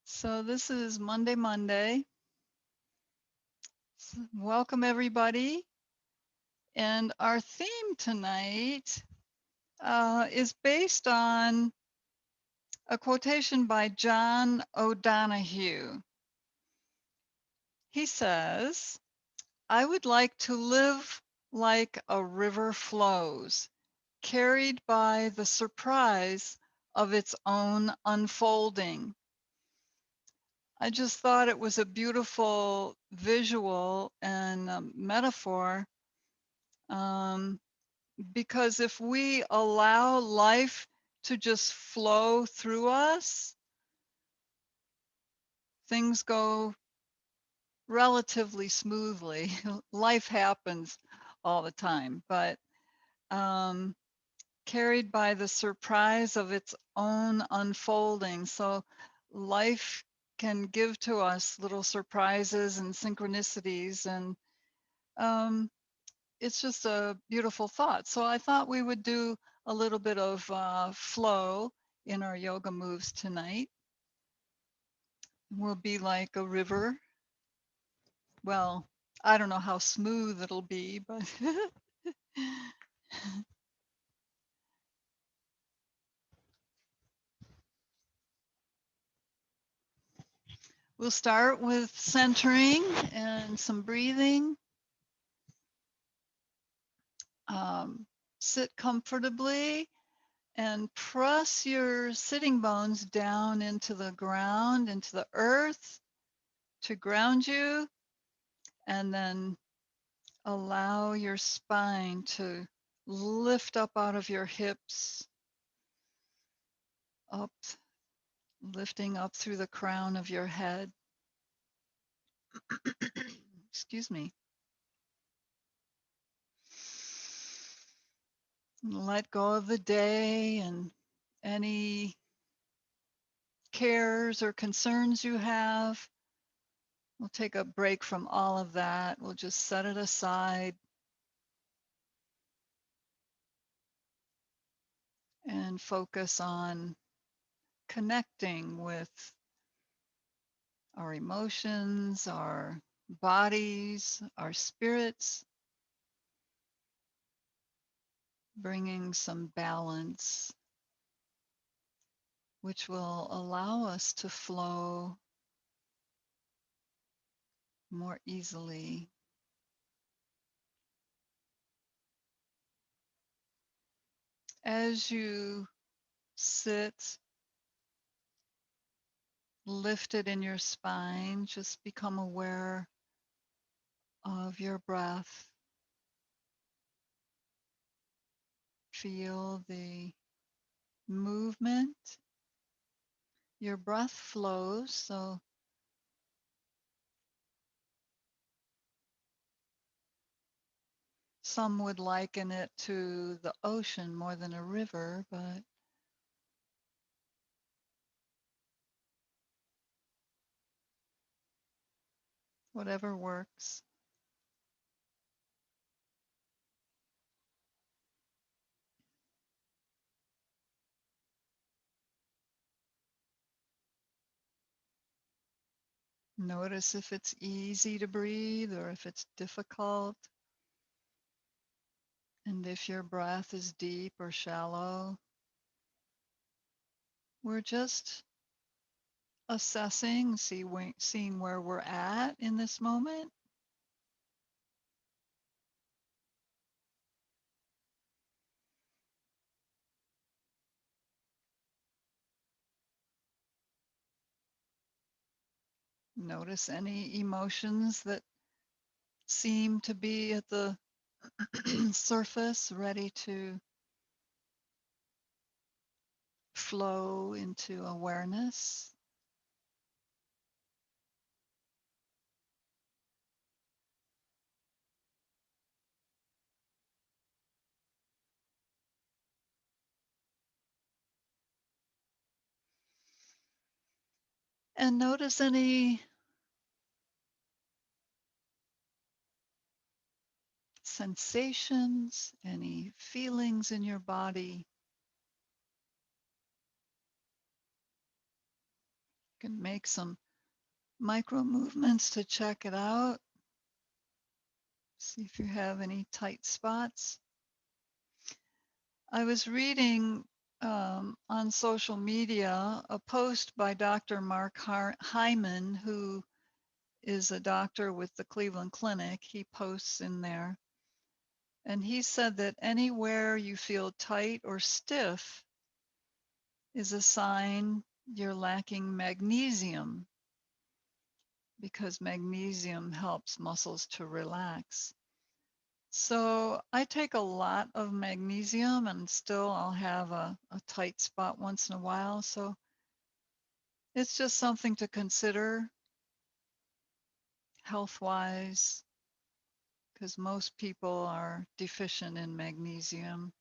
So this is Monday. Welcome everybody. And our theme tonight is based on a quotation by John O'Donohue. He says, "I would like to live like a river flows, carried by the surprise of its own unfolding." I just thought it was a beautiful visual and metaphor, um, because if we allow life to just flow through us, things go relatively smoothly. Life happens all the time, but um, carried by the surprise of its own unfolding. So life can give to us little surprises and synchronicities, and um, it's just a beautiful thought. So I thought we would do a little bit of flow in our yoga moves tonight. We'll be like a river. Well, I don't know how smooth it'll be, but we'll start with centering and some breathing. Um, Sit comfortably and press your sitting bones down into the ground, into the earth to ground you, and then allow your spine to lift up out of your hips, up, lifting up through the crown of your head. Excuse me. Let go of the day and any cares or concerns you have. We'll take a break from all of that. We'll just set it aside and focus on connecting with our emotions, our bodies, our spirits, bringing some balance, which will allow us to flow more easily. As you sit lifted in your spine, just become aware of your breath. Feel the movement. Your breath flows, so some would liken it to the ocean more than a river, but whatever works. Notice if it's easy to breathe or if it's difficult, and if your breath is deep or shallow. We're just assessing, seeing where we're at in this moment. Notice any emotions that seem to be at the surface, ready to flow into awareness. And notice any sensations, any feelings in your body. You can make some micro movements to check it out. See if you have any tight spots. I was reading on social media a post by Dr. Mark Hyman, who is a doctor with the Cleveland Clinic. He posts in there. And he said that anywhere you feel tight or stiff is a sign you're lacking magnesium, because magnesium helps muscles to relax. So I take a lot of magnesium, and still I'll have a tight spot once in a while. So it's just something to consider health-wise, because most people are deficient in magnesium,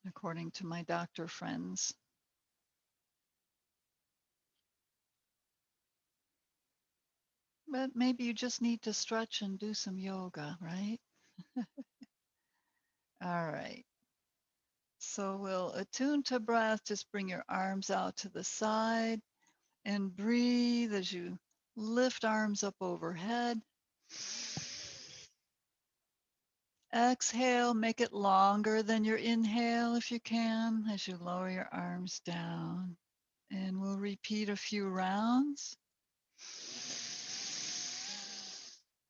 according to my doctor friends. But maybe you just need to stretch and do some yoga, right? All right. So we'll attune to breath. Just bring your arms out to the side and breathe as you lift arms up overhead. Exhale, make it longer than your inhale if you can, as you lower your arms down. And we'll repeat a few rounds.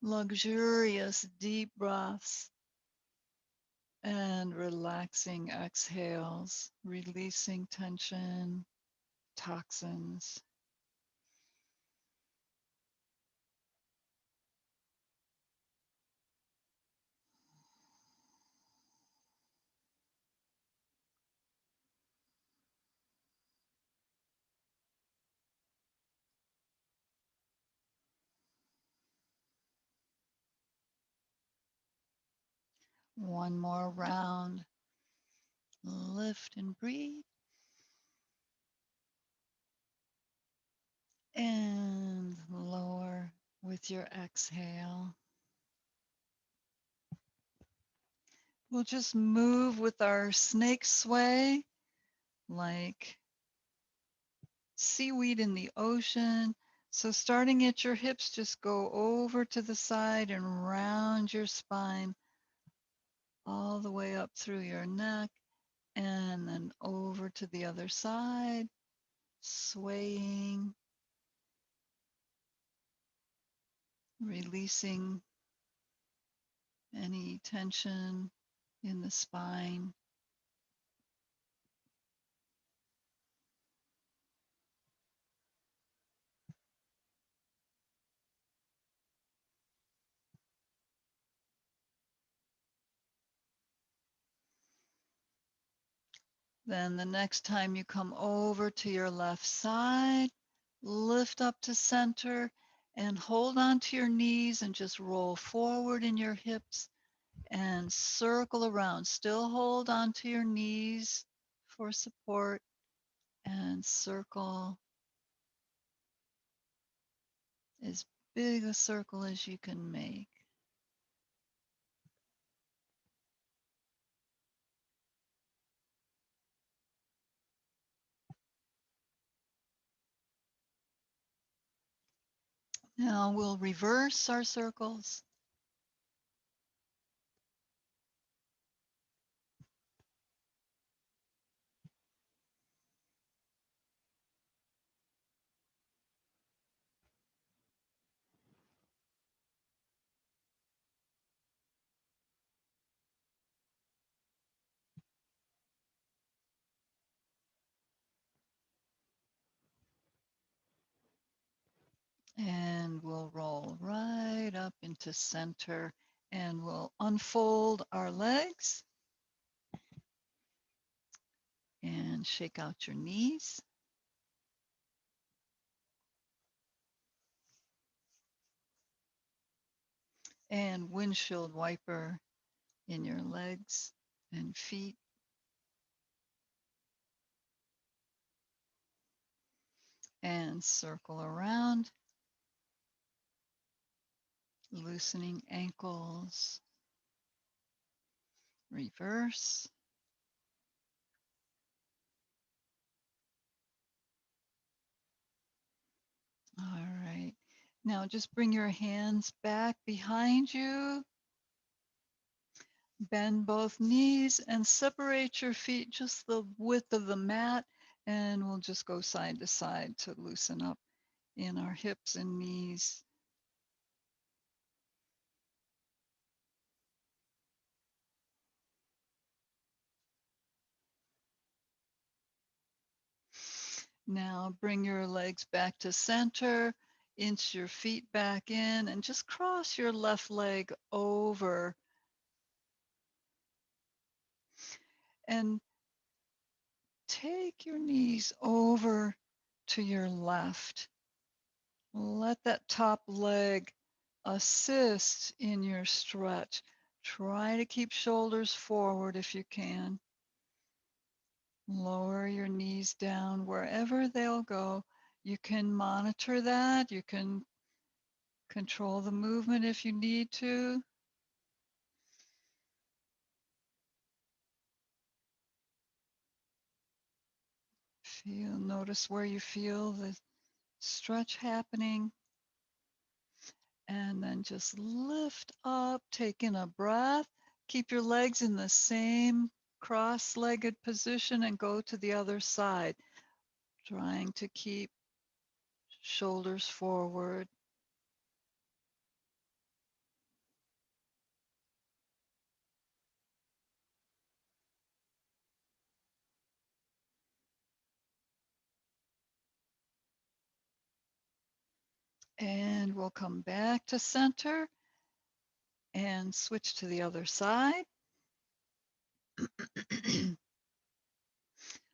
Luxurious deep breaths and relaxing exhales, releasing tension, toxins. One more round. Lift and breathe. And lower with your exhale. We'll just move with our snake sway, like seaweed in the ocean. So starting at your hips, just go over to the side and round your spine all the way up through your neck, and then over to the other side, swaying, releasing any tension in the spine. Then the next time you come over to your left side, lift up to center and hold on to your knees and just roll forward in your hips and circle around. Still hold on to your knees for support and circle as big a circle as you can make. Now we'll reverse our circles. And we'll roll right up into center, and we'll unfold our legs and shake out your knees. And windshield wiper in your legs and feet. And circle around, loosening ankles. Reverse. Now just bring your hands back behind you, bend both knees and separate your feet just the width of the mat, and we'll just go side to side to loosen up in our hips and knees. Now bring your legs back to center, inch your feet back in, and just cross your left leg over and take your knees over to your left. Let that top leg assist in your stretch. Try to keep shoulders forward if you can. Lower your knees down wherever they'll go. You can monitor that. You can control the movement if you need to. Notice where you feel the stretch happening. And then just lift up, take in a breath. Keep your legs in the same cross-legged position and go to the other side, trying to keep shoulders forward. And we'll come back to center and switch to the other side.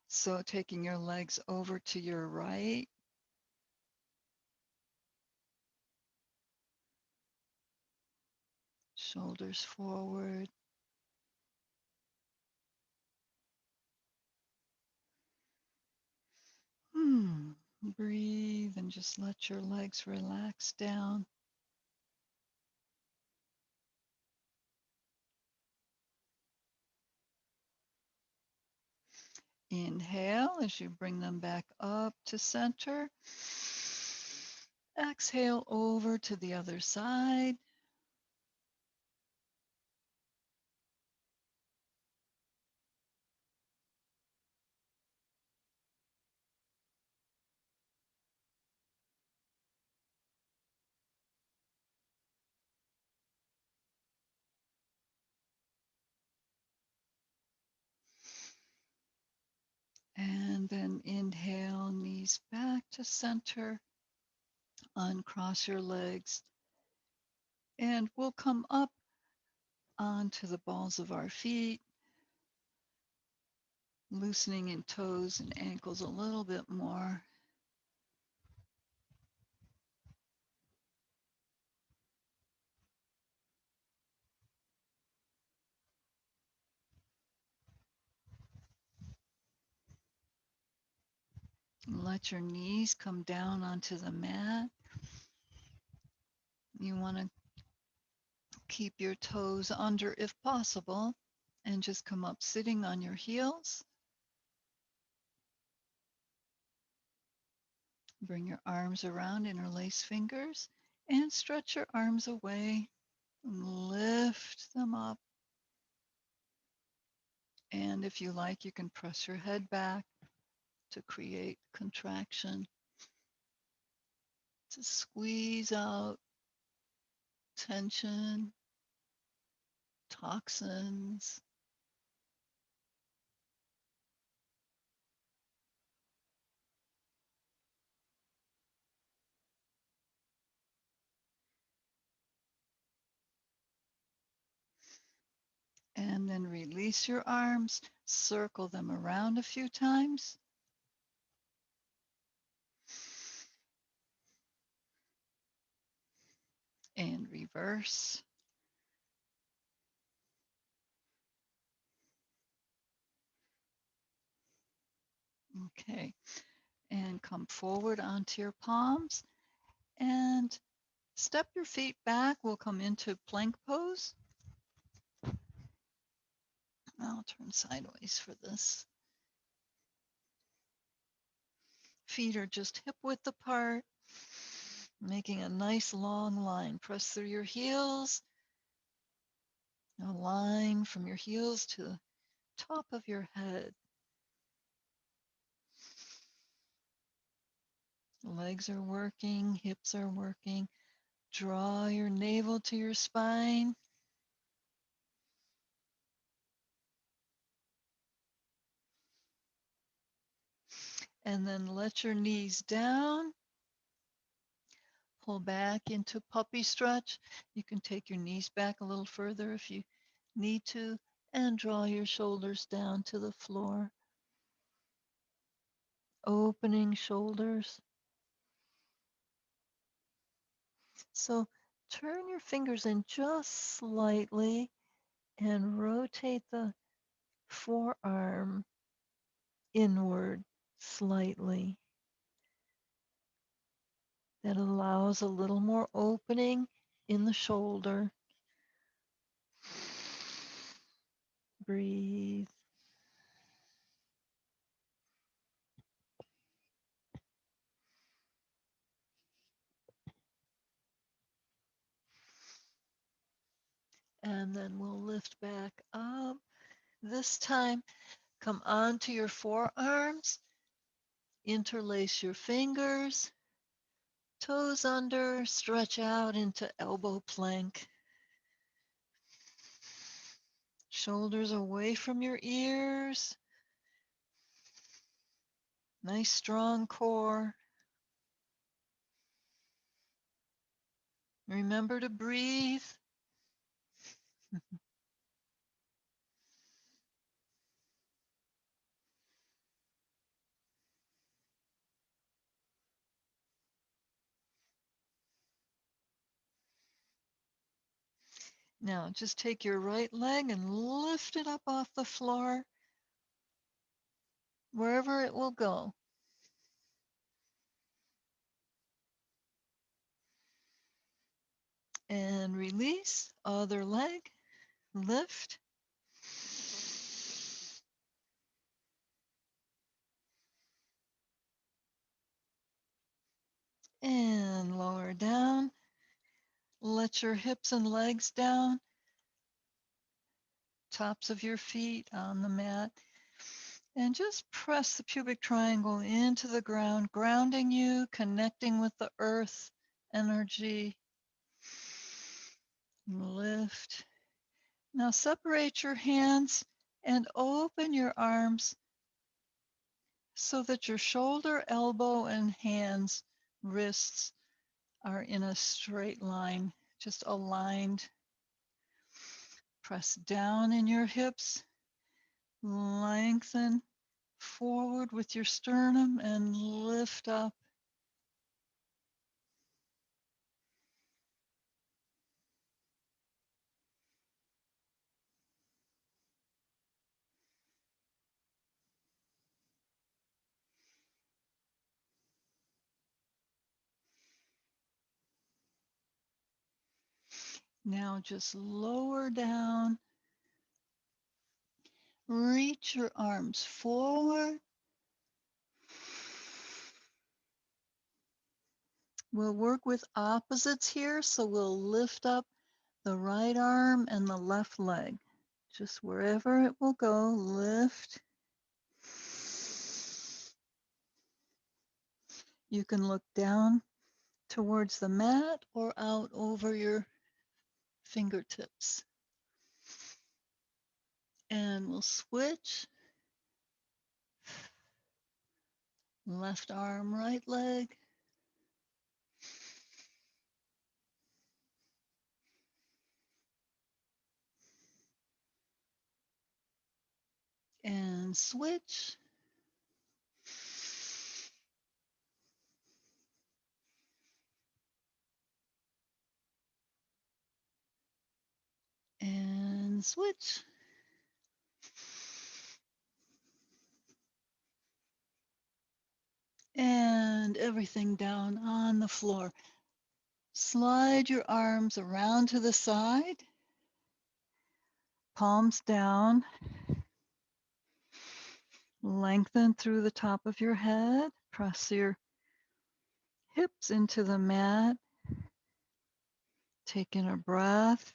So taking your legs over to your right. Shoulders forward. Breathe and just let your legs relax down. Inhale as you bring them back up to center. Exhale over to the other side. And then inhale, knees back to center. Uncross your legs. And we'll come up onto the balls of our feet, loosening in toes and ankles a little bit more. Let your knees come down onto the mat. You want to keep your toes under if possible, and just come up sitting on your heels. Bring your arms around, interlace fingers, and stretch your arms away. Lift them up. And if you like, you can press your head back to create contraction, to squeeze out tension, toxins. And then release your arms, circle them around a few times. And reverse. Okay. And come forward onto your palms and step your feet back. We'll come into plank pose. I'll turn sideways for this. Feet are just hip width apart. making a nice long line. Press through your heels, a line from your heels to the top of your head. Legs are working, hips are working. Draw your navel to your spine. And then let your knees down. Pull back into puppy stretch. You can take your knees back a little further if you need to, and draw your shoulders down to the floor. Opening shoulders. So turn your fingers in just slightly and rotate the forearm inward slightly. That allows a little more opening in the shoulder. Breathe. And then we'll lift back up. This time, come onto your forearms, interlace your fingers, toes under, stretch out into elbow plank. Shoulders away from your ears. Nice strong core. Remember to breathe. Now just take your right leg and lift it up off the floor, wherever it will go. And release, other leg, lift. And lower down. Let your hips and legs down, tops of your feet on the mat. And just press the pubic triangle into the ground, grounding you, connecting with the earth energy. Lift. Now separate your hands and open your arms so that your shoulder, elbow, and hands, wrists are in a straight line, just aligned. Press down in your hips, lengthen forward with your sternum and lift up. Now just lower down. Reach your arms forward. We'll work with opposites here, so we'll lift up the right arm and the left leg. Just wherever it will go, lift. You can look down towards the mat or out over your fingertips. And we'll switch. Left arm, right leg. And switch. And switch. And everything down on the floor. Slide your arms around to the side, palms down, lengthen through the top of your head, press your hips into the mat. Take in a breath.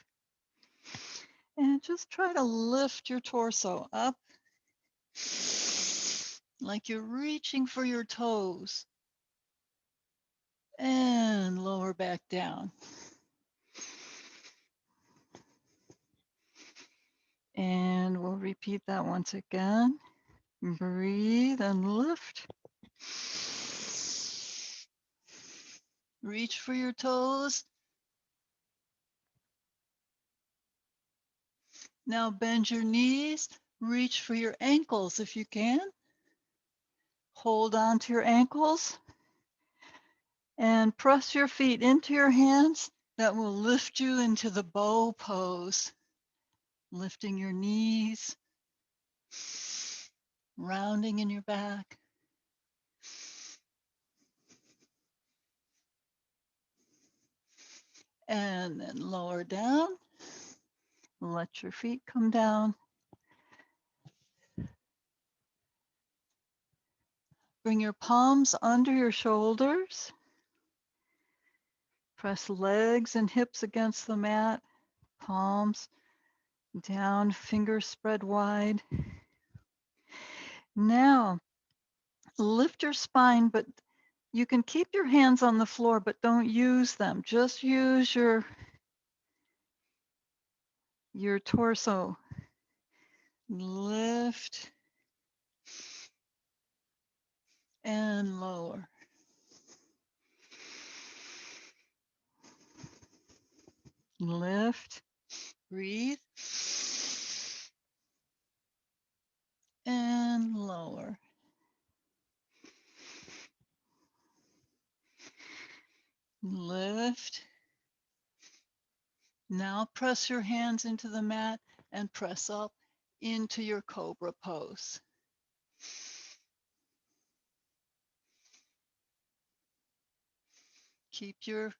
And just try to lift your torso up like you're reaching for your toes. And lower back down. And we'll repeat that once again. Breathe and lift. Reach for your toes. Now bend your knees. Reach for your ankles if you can. Hold on to your ankles. And press your feet into your hands. That will lift you into the bow pose. Lifting your knees. Rounding in your back. And then lower down. Let your feet come down. Bring your palms under your shoulders. Press legs and hips against the mat. Palms down, fingers spread wide. Now, lift your spine, but you can keep your hands on the floor, but don't use them. Just use your torso. Lift and lower. Lift, breathe, and lower. Lift. Now press your hands into the mat and press up into your cobra pose. Keep your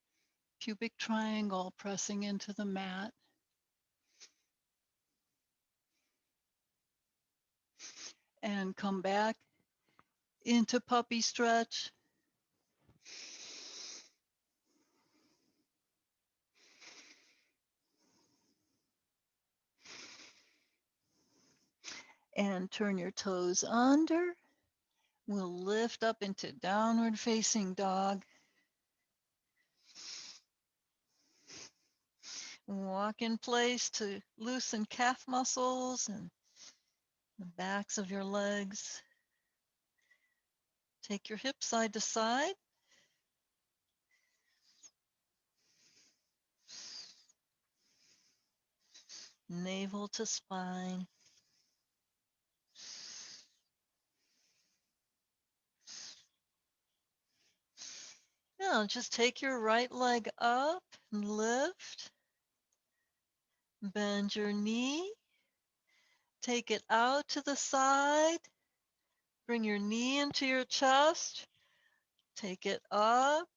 pubic triangle pressing into the mat. And come back into puppy stretch. And turn your toes under. We'll lift up into downward facing dog. Walk in place to loosen calf muscles and the backs of your legs. Take your hips side to side. Navel to spine. Now just take your right leg up and lift. Bend your knee. Take it out to the side. Bring your knee into your chest. Take it up.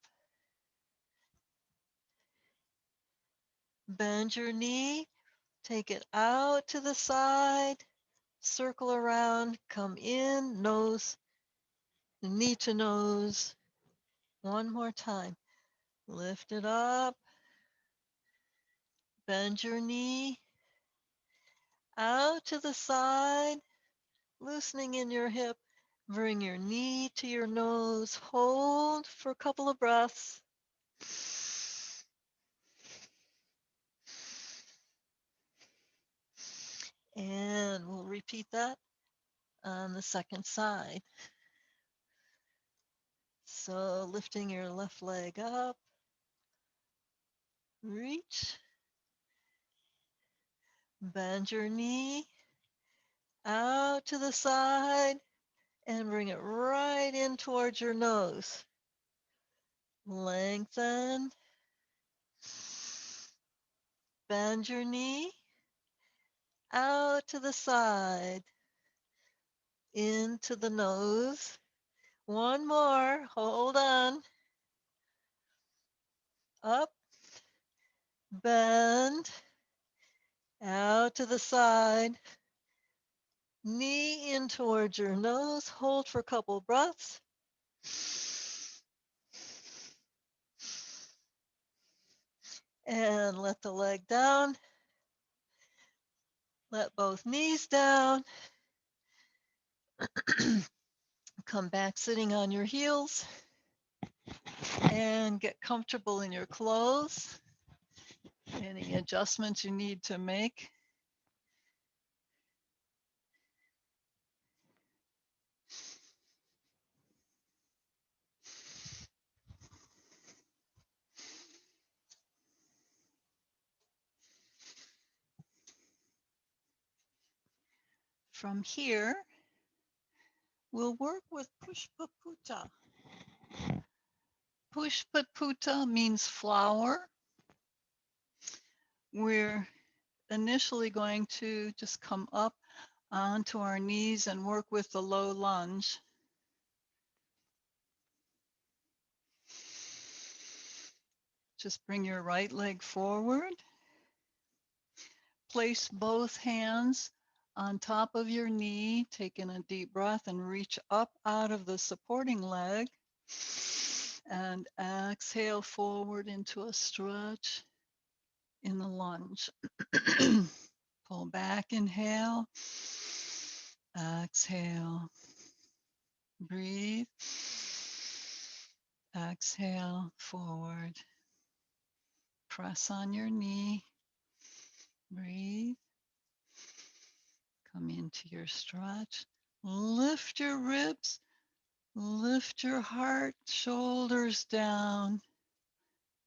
Bend your knee. Take it out to the side. Circle around. Come in. Nose. Knee to nose. One more time. Lift it up. Bend your knee. Out to the side. Loosening in your hip. Bring your knee to your nose. Hold for a couple of breaths. And we'll repeat that on the second side. So lifting your left leg up. Reach. Bend your knee. Out to the side. And bring it right in towards your nose. Lengthen. Bend your knee. Out to the side. Into the nose. One more. Hold on. Up. Bend. Out to the side. Knee in towards your nose. Hold for a couple breaths. And let the leg down. Let both knees down. Come back sitting on your heels and get comfortable in your clothes. Any adjustments you need to make. From here, we'll work with Pushpaputa. Pushpaputa means flower. We're initially going to just come up onto our knees and work with the low lunge. Just bring your right leg forward. Place both hands on top of your knee, take in a deep breath and reach up out of the supporting leg. And exhale forward into a stretch in the lunge. Pull back, inhale. Exhale. Breathe. Exhale forward. Press on your knee. Breathe. Come into your stretch. Lift your ribs. Lift your heart, shoulders down.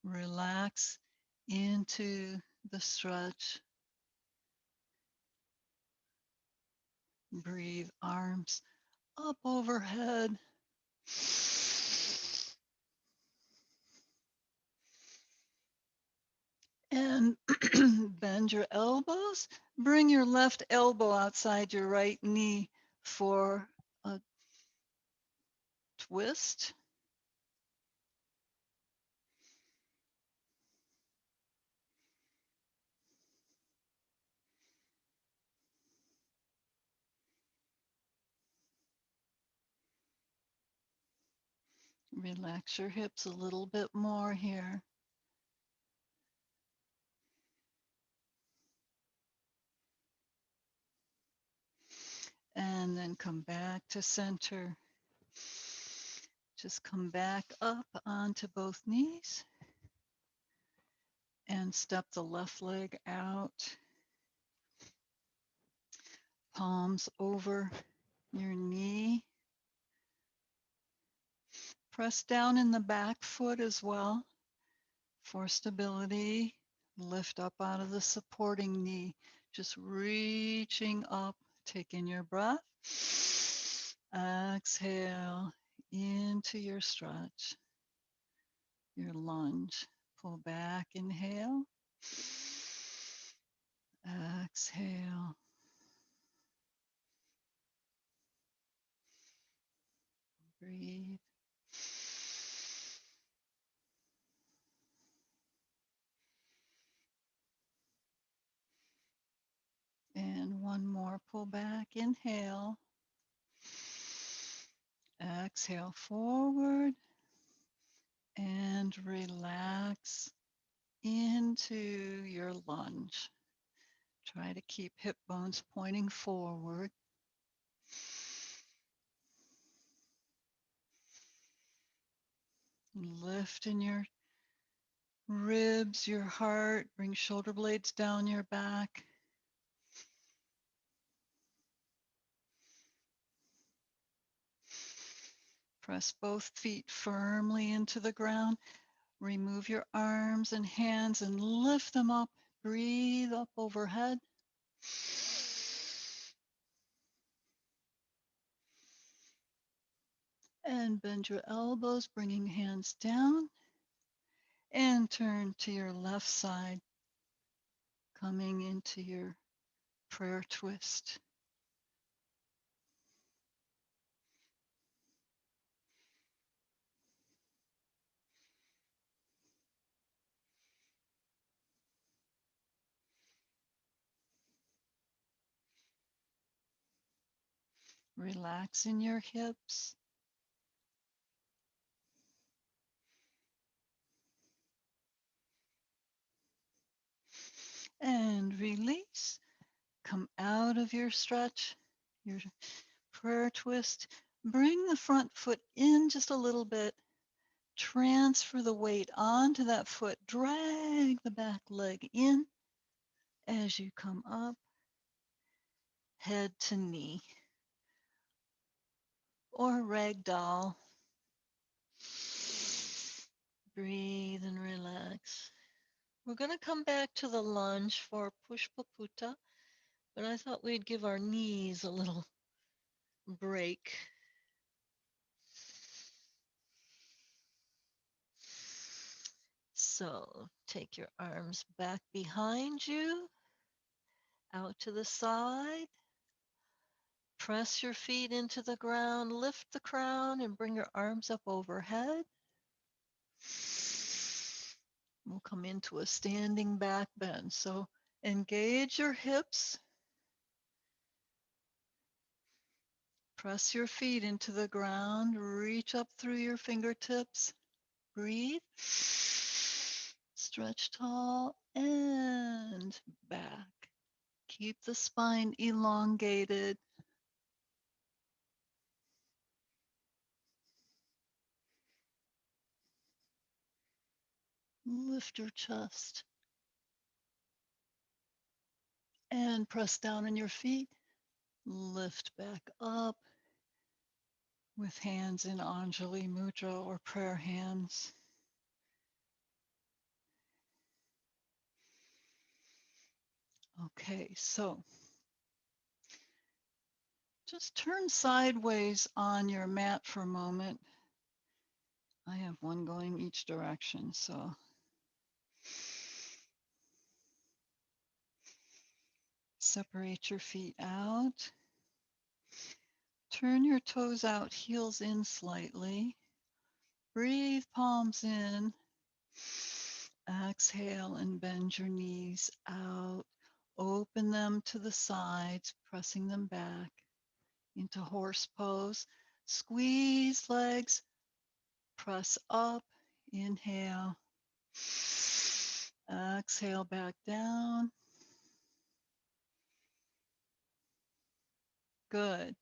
Relax into the stretch. Breathe, arms up overhead. And bend your elbows. Bring your left elbow outside your right knee for a twist. Relax your hips a little bit more here. And then come back to center. Just come back up onto both knees and step the left leg out. Palms over your knee. Press down in the back foot as well for stability. Lift up out of the supporting knee. Just reaching up. Take in your breath. Exhale into your stretch, your lunge. Pull back, inhale. Exhale. Breathe. And one more, pull back, inhale. Exhale forward and relax into your lunge. Try to keep hip bones pointing forward. Lift in your ribs, your heart, bring shoulder blades down your back. Press both feet firmly into the ground. Remove your arms and hands and lift them up. Breathe up overhead. And bend your elbows, bringing hands down. And turn to your left side, coming into your prayer twist. Relax in your hips. and release. Come out of your stretch, your prayer twist. Bring the front foot in just a little bit. Transfer the weight onto that foot. Drag the back leg in as you come up, head to knee or ragdoll. Breathe and relax. We're going to come back to the lunge for Pushpaputa, but I thought we'd give our knees a little break. So take your arms back behind you, out to the side. Press your feet into the ground, lift the crown, and bring your arms up overhead. We'll come into a standing back bend. So engage your hips. Press your feet into the ground. Reach up through your fingertips. Breathe. Stretch tall and back. Keep the spine elongated. Lift your chest. And press down on your feet. Lift back up with hands in Anjali Mudra or prayer hands. Okay, so just turn sideways on your mat for a moment. I have one going each direction, so separate your feet out. Turn your toes out, heels in slightly. Breathe, palms in. Exhale and bend your knees out. Open them to the sides, pressing them back into horse pose. Squeeze legs, press up. Inhale. Exhale back down. Good.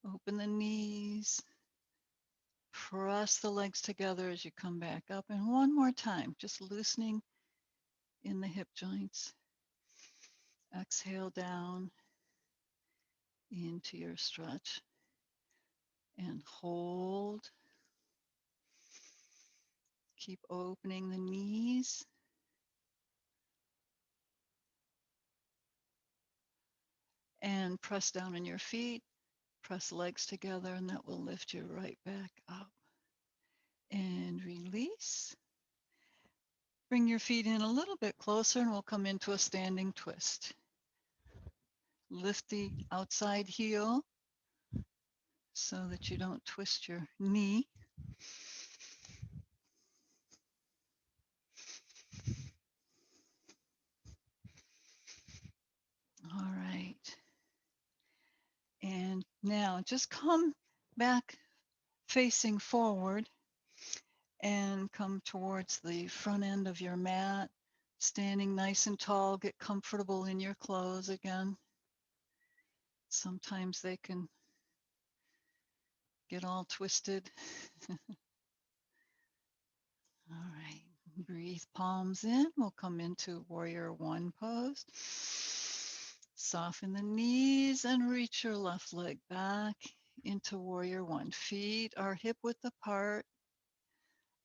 Open the knees. Press the legs together as you come back up. And one more time, just loosening in the hip joints. Exhale down into your stretch and hold. Keep opening the knees. And press down on your feet. Press legs together, and that will lift you right back up. And release. Bring your feet in a little bit closer, and we'll come into a standing twist. Lift the outside heel so that you don't twist your knee. All right. And now just come back facing forward and come towards the front end of your mat, standing nice and tall. Get comfortable in your clothes again. Sometimes they can get all twisted. All right. Breathe, palms in. We'll come into warrior one pose. Soften the knees and reach your left leg back into warrior one. Feet are hip width apart.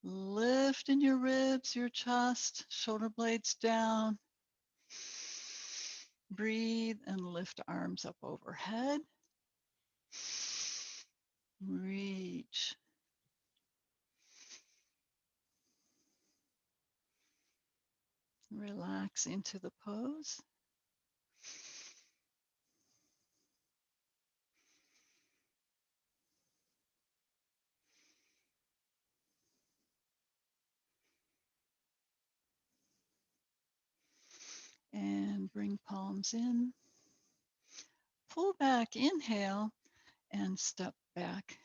Lift in your ribs, your chest, shoulder blades down. Breathe and lift arms up overhead. Reach. Relax into the pose. And bring palms in. Pull back, inhale, and step back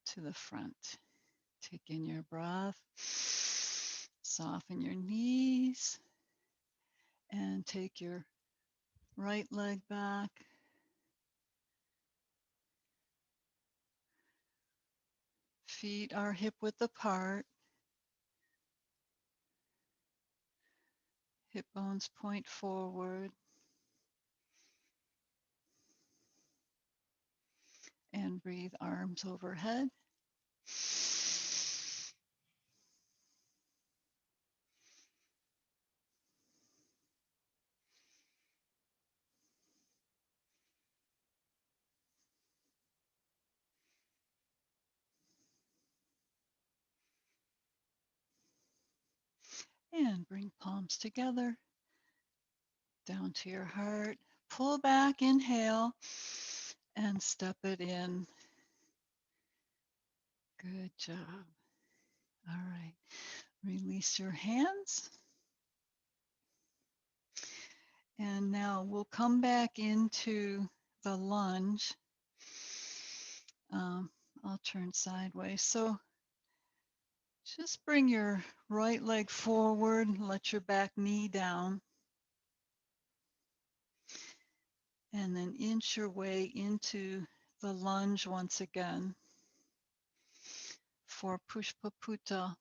to the front. Take in your breath. Soften your knees. And take your right leg back. Feet are hip width apart. Hip bones point forward. And breathe, arms overhead. And bring palms together, down to your heart. Pull back, inhale, and step it in. Good job. All right. Release your hands. And now we'll come back into the lunge. I'll turn sideways. So just bring your right leg forward, let your back knee down, and then inch your way into the lunge once again for Pushpaputta.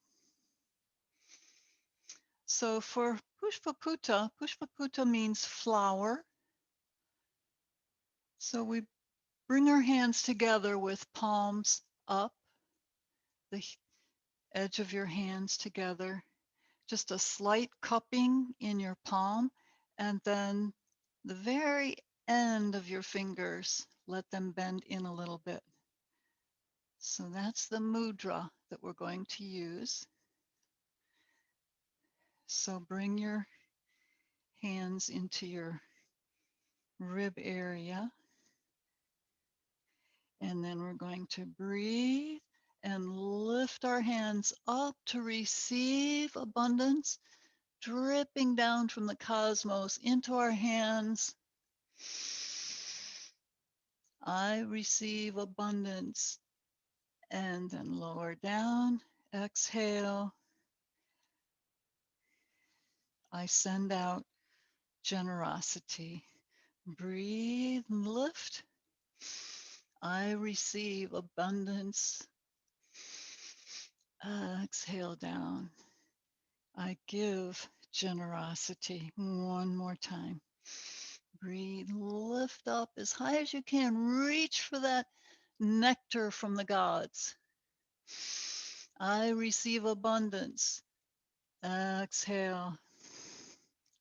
So for Pushpaputta, Pushpaputta means flower. So we bring our hands together with palms up, the edge of your hands together, just a slight cupping in your palm, and then the very end of your fingers, let them bend in a little bit. So that's the mudra that we're going to use. So bring your hands into your rib area. And then we're going to breathe and lift our hands up to receive abundance, dripping down from the cosmos into our hands. I receive abundance. And then lower down, exhale. I send out generosity. Breathe and lift. I receive abundance. Exhale down. I give generosity. One more time. Breathe, lift up as high as you can. Reach for that nectar from the gods. I receive abundance. Exhale.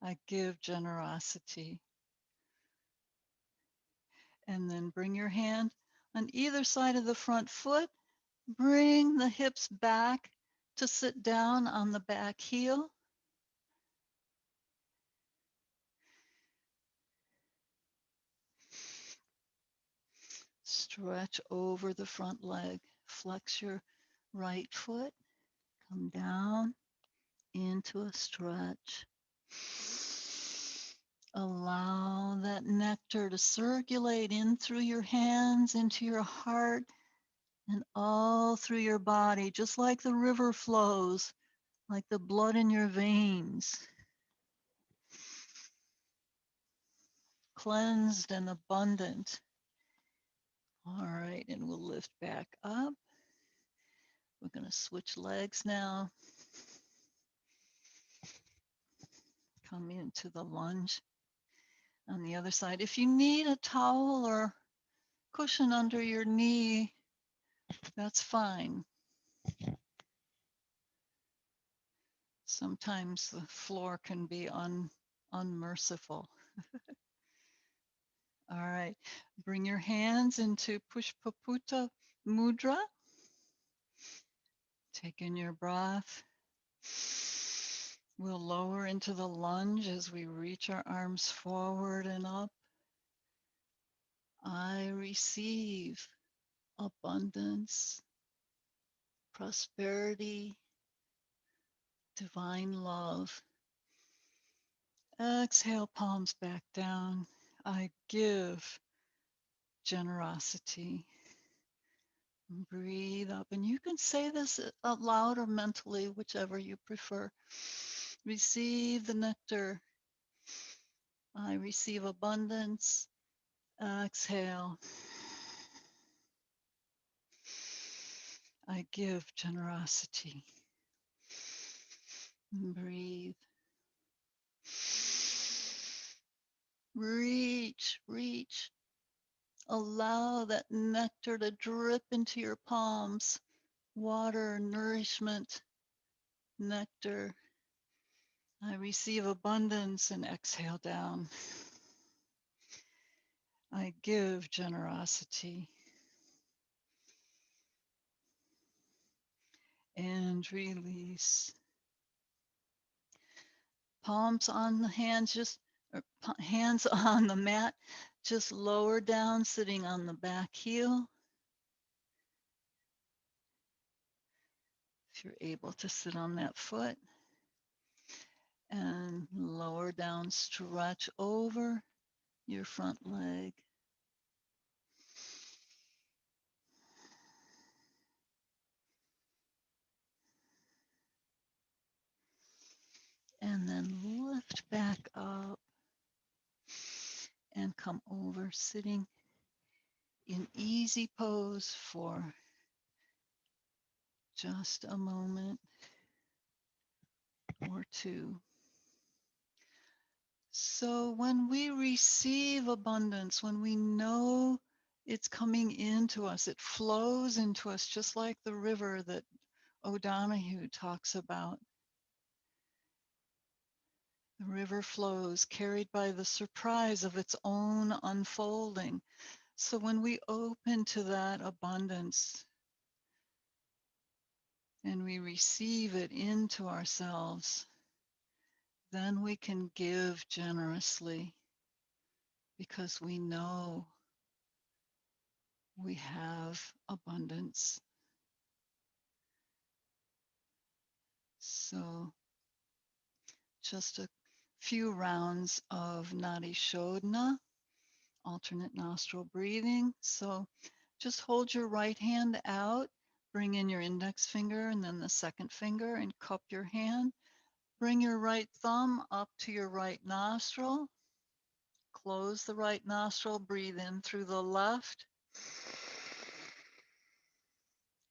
I give generosity. And then bring your hand on either side of the front foot. Bring the hips back to sit down on the back heel. Stretch over the front leg. Flex your right foot. Come down into a stretch. Allow that nectar to circulate in through your hands, into your heart, and all through your body, just like the river flows, like the blood in your veins. Cleansed and abundant. All right, and we'll lift back up. We're going to switch legs now. Come into the lunge on the other side. If you need a towel or cushion under your knee, that's fine. Sometimes the floor can be unmerciful. All right, bring your hands into Pushpaputta Mudra. Take in your breath. We'll lower into the lunge as we reach our arms forward and up. I receive abundance, prosperity, divine love. Exhale, palms back down. I give generosity. Breathe up, and you can say this out loud or mentally, whichever you prefer. Receive the nectar. I receive abundance. Exhale. I give generosity. Breathe. Reach, reach. Allow that nectar to drip into your palms. Water, nourishment, nectar. I receive abundance and exhale down. I give generosity and release. Palms on the hands, hands on the mat, just lower down, sitting on the back heel. If you're able to sit on that foot, and lower down, stretch over your front leg. And then lift back up and come over, sitting in easy pose for just a moment or two. So when we receive abundance, when we know it's coming into us, it flows into us just like the river that O'Donohue talks about. The river flows carried by the surprise of its own unfolding. So when we open to that abundance and we receive it into ourselves, then we can give generously because we know we have abundance. So just a few rounds of Nadi Shodhana, alternate nostril breathing. So just hold your right hand out, bring in your index finger and then the second finger and cup your hand. Bring your right thumb up to your right nostril. Close the right nostril, breathe in through the left.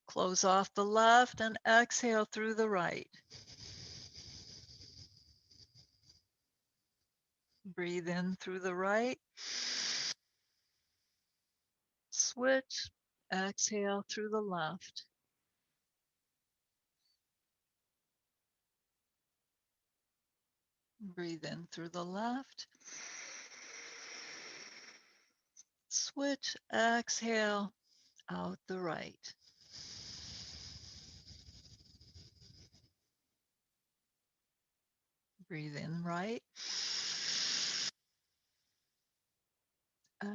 Close off the left and exhale through the right. Breathe in through the right. Switch. Exhale through the left. Breathe in through the left. Switch. Exhale out the right. Breathe in right.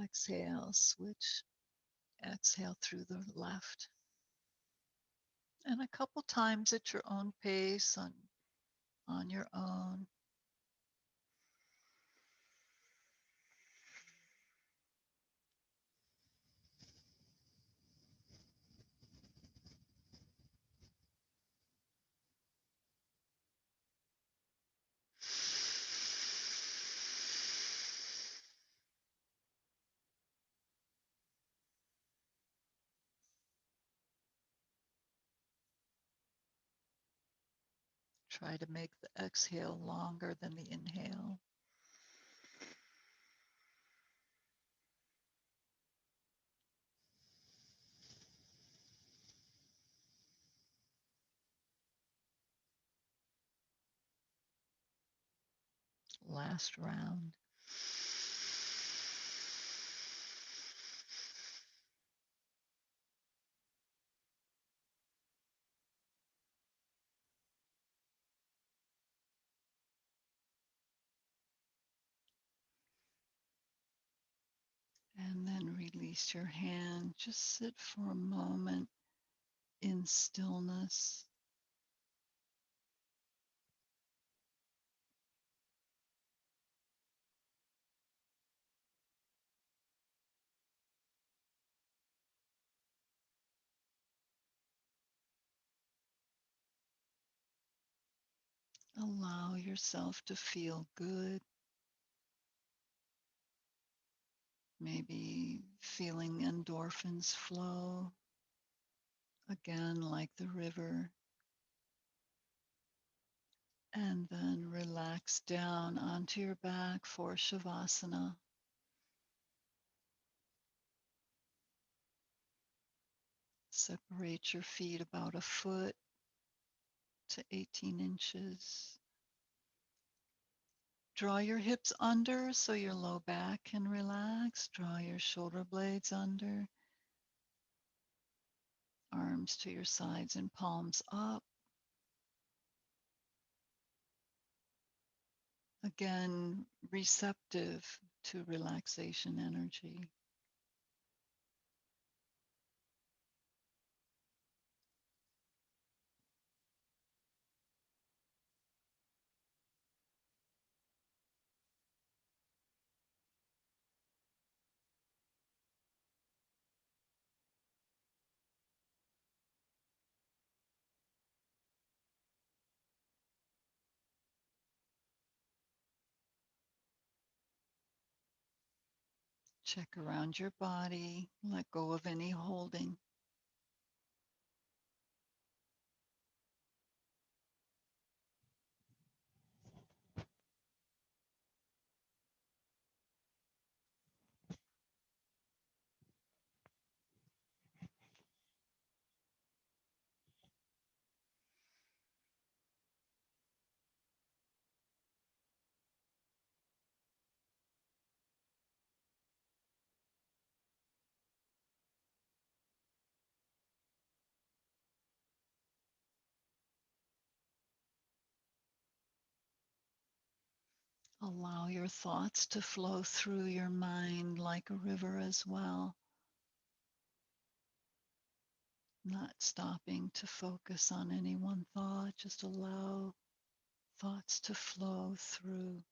Exhale, switch. Exhale through the left. And a couple times at your own pace, on your own. Try to make the exhale longer than the inhale. Last round. And then release your hand. Just sit for a moment in stillness. Allow yourself to feel good. Maybe feeling endorphins flow again like the river. And then relax down onto your back for Shavasana. Separate your feet about a foot to 18 inches. Draw your hips under so your low back can relax. Draw your shoulder blades under. Arms to your sides and palms up. Again, receptive to relaxation energy. Check around your body. Let go of any holding. Allow your thoughts to flow through your mind like a river as well, not stopping to focus on any one thought. Just allow thoughts to flow through.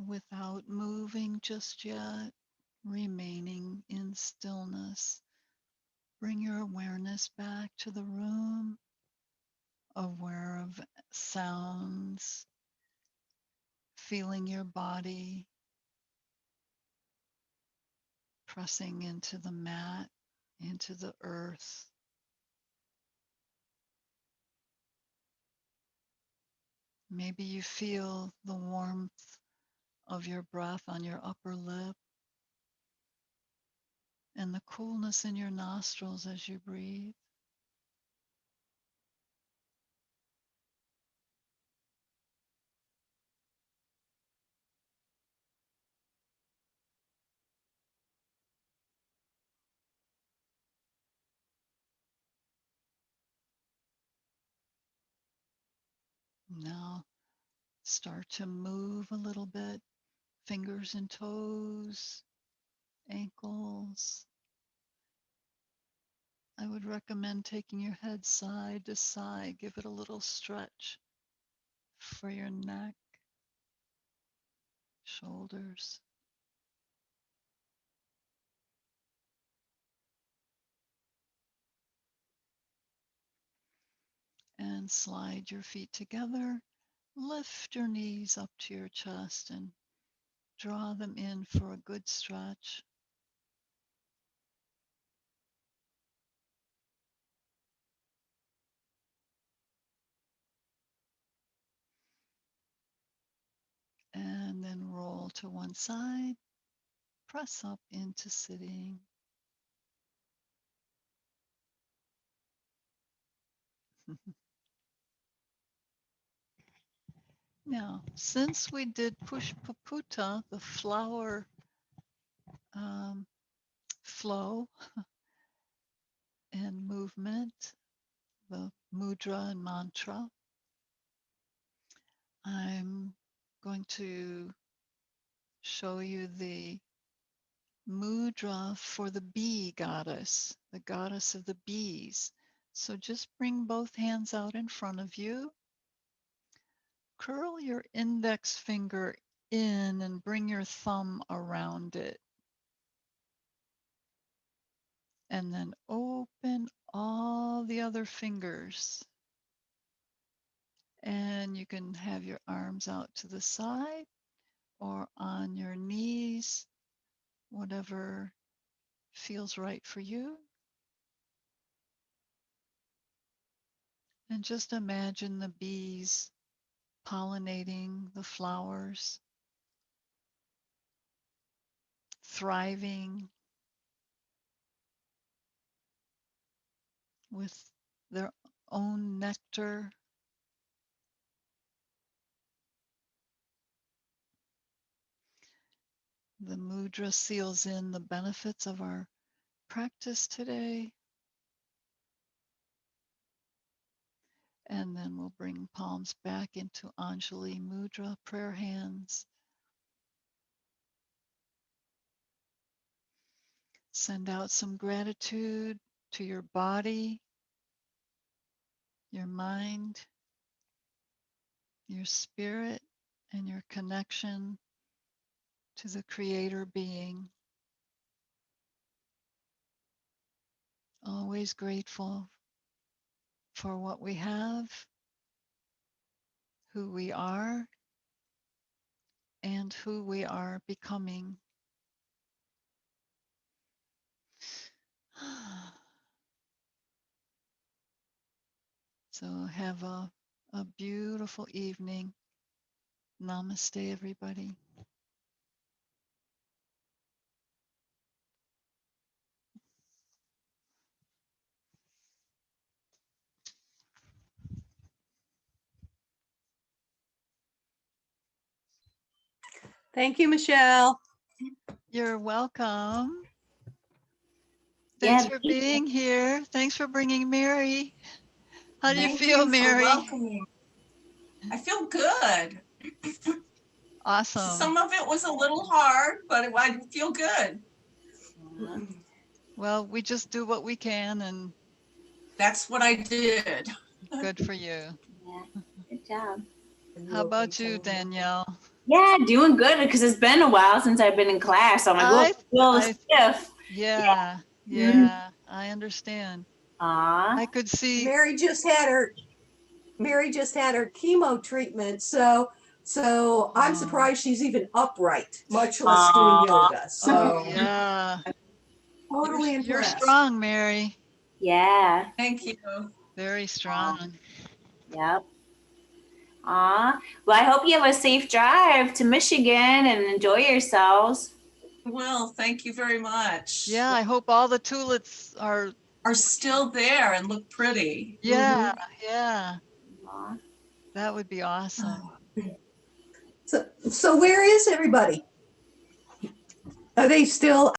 without moving just yet, remaining in stillness. Bring your awareness back to the room, aware of sounds, feeling your body pressing into the mat, into the earth. Maybe you feel the warmth of your breath on your upper lip and the coolness in your nostrils as you breathe. Now start to move a little bit, fingers and toes, ankles. I would recommend taking your head side to side. Give it a little stretch for your neck, shoulders. And slide your feet together. Lift your knees up to your chest and draw them in for a good stretch. And then roll to one side, press up into sitting. Now, since we did Pushpaputa, the flower flow and movement, the mudra and mantra, I'm going to show you the mudra for the bee goddess, the goddess of the bees. So just bring both hands out in front of you. Curl your index finger in and bring your thumb around it. And then open all the other fingers. And you can have your arms out to the side or on your knees, whatever feels right for you. And just imagine the bees pollinating the flowers, thriving with their own nectar. The mudra seals in the benefits of our practice today. And then we'll bring palms back into Anjali Mudra, prayer hands. Send out some gratitude to your body, your mind, your spirit, and your connection to the Creator being. Always grateful for what we have, who we are, and who we are becoming. So have a beautiful evening. Namaste, everybody. Thank you, Michelle. You're welcome. Thanks for being here. Thanks for bringing Mary. How do you feel, Mary? Welcoming. I feel good. Awesome. Some of it was a little hard, but I feel good. Well, we just do what we can, and that's what I did. Good for you. Yeah, good job. How about you, Danielle? Yeah, doing good because it's been a while since I've been in class. So I'm like, oh, I- stiff. Yeah, yeah, I understand. Aw. I could see. Mary just had her chemo treatment, so I'm Oh. surprised she's even upright, much less doing Aw. yoga. Oh, So yeah. totally You're impressed. strong, Mary. Yeah. Thank you. Very strong. Yep. Aw. Well, I hope you have a safe drive to Michigan and enjoy yourselves. Well, thank you very much. Yeah, I hope all the tulips are. Are still there and look pretty. Yeah, yeah. Aw. That would be awesome. So where is everybody? Are they still